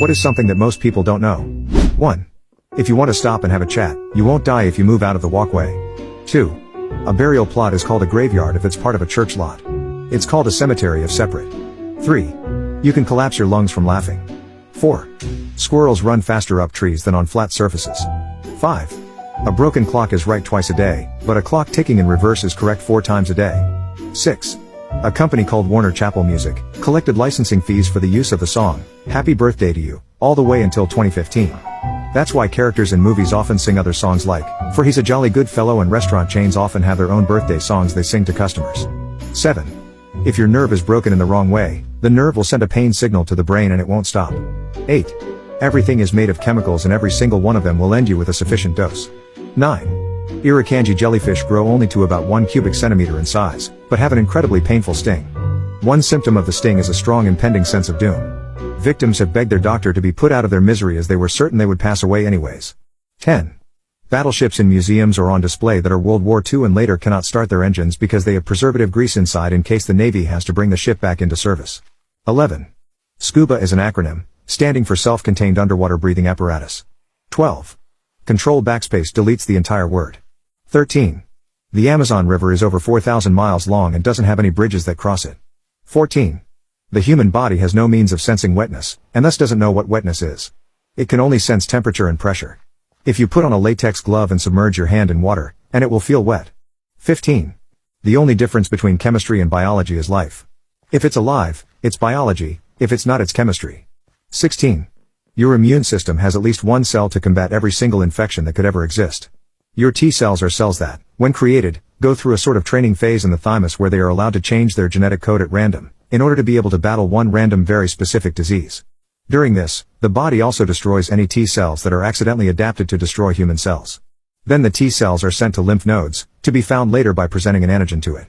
What is something that most people don't know? 1. If you want to stop and have a chat, you won't die if you move out of the walkway. 2. A burial plot is called a graveyard if it's part of a church lot. It's called a cemetery if separate. 3. You can collapse your lungs from laughing. 4. Squirrels run faster up trees than on flat surfaces. 5. A broken clock is right twice a day, but a clock ticking in reverse is correct 4 times a day. 6. A company called Warner Chappell Music collected licensing fees for the use of the song, Happy Birthday to You, all the way until 2015. That's why characters in movies often sing other songs like, For He's a Jolly Good Fellow, and restaurant chains often have their own birthday songs they sing to customers. 7. If your nerve is broken in the wrong way, the nerve will send a pain signal to the brain and it won't stop. 8. Everything is made of chemicals and every single one of them will end you with a sufficient dose. 9. Irukandji jellyfish grow only to about 1 cubic centimeter in size, but have an incredibly painful sting. One symptom of the sting is a strong impending sense of doom. Victims have begged their doctor to be put out of their misery as they were certain they would pass away anyways. 10. Battleships in museums or on display that are World War II and later cannot start their engines because they have preservative grease inside in case the Navy has to bring the ship back into service. 11. SCUBA is an acronym, standing for Self-Contained Underwater Breathing Apparatus. 12. Control backspace deletes the entire word. 13. The Amazon River is over 4,000 miles long and doesn't have any bridges that cross it. 14. The human body has no means of sensing wetness, and thus doesn't know what wetness is. It can only sense temperature and pressure. If you put on a latex glove and submerge your hand in water, and it will feel wet. 15. The only difference between chemistry and biology is life. If it's alive, it's biology; if it's not, it's chemistry. 16. Your immune system has at least one cell to combat every single infection that could ever exist. Your T cells are cells that, when created, go through a sort of training phase in the thymus where they are allowed to change their genetic code at random, in order to be able to battle one random very specific disease. During this, the body also destroys any T cells that are accidentally adapted to destroy human cells. Then the T cells are sent to lymph nodes, to be found later by presenting an antigen to it.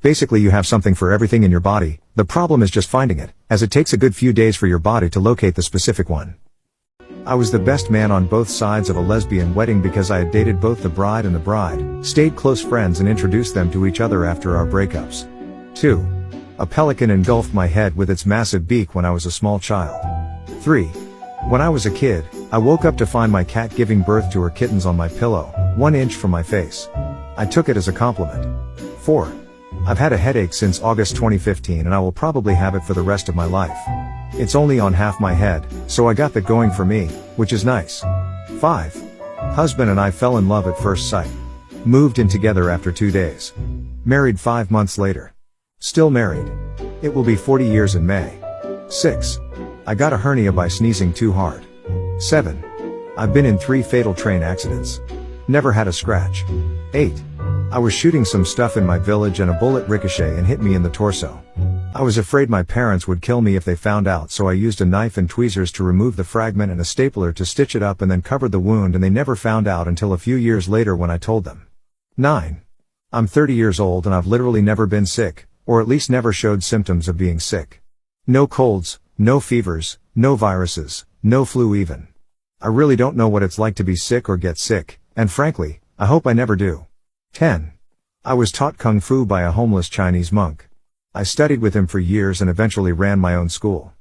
Basically, you have something for everything in your body. The problem is just finding it, as it takes a good few days for your body to locate the specific one. I was the best man on both sides of a lesbian wedding because I had dated both the bride and the bride, stayed close friends and introduced them to each other after our breakups. 2. A pelican engulfed my head with its massive beak when I was a small child. 3. When I was a kid, I woke up to find my cat giving birth to her kittens on my pillow, 1 inch from my face. I took it as a compliment. 4. I've had a headache since August 2015 and I will probably have it for the rest of my life. It's only on half my head, so I got that going for me, which is nice. 5. Husband and I fell in love at first sight. Moved in together after 2 days. Married 5 months later. Still married. It will be 40 years in May. 6. I got a hernia by sneezing too hard. 7. I've been in 3 fatal train accidents. Never had a scratch. 8. I was shooting some stuff in my village and a bullet ricocheted and hit me in the torso. I was afraid my parents would kill me if they found out, so I used a knife and tweezers to remove the fragment and a stapler to stitch it up and then covered the wound, and they never found out until a few years later when I told them. 9. I'm 30 years old and I've literally never been sick, or at least never showed symptoms of being sick. No colds, no fevers, no viruses, no flu even. I really don't know what it's like to be sick or get sick, and frankly, I hope I never do. 10. I was taught Kung Fu by a homeless Chinese monk. I studied with him for years and eventually ran my own school.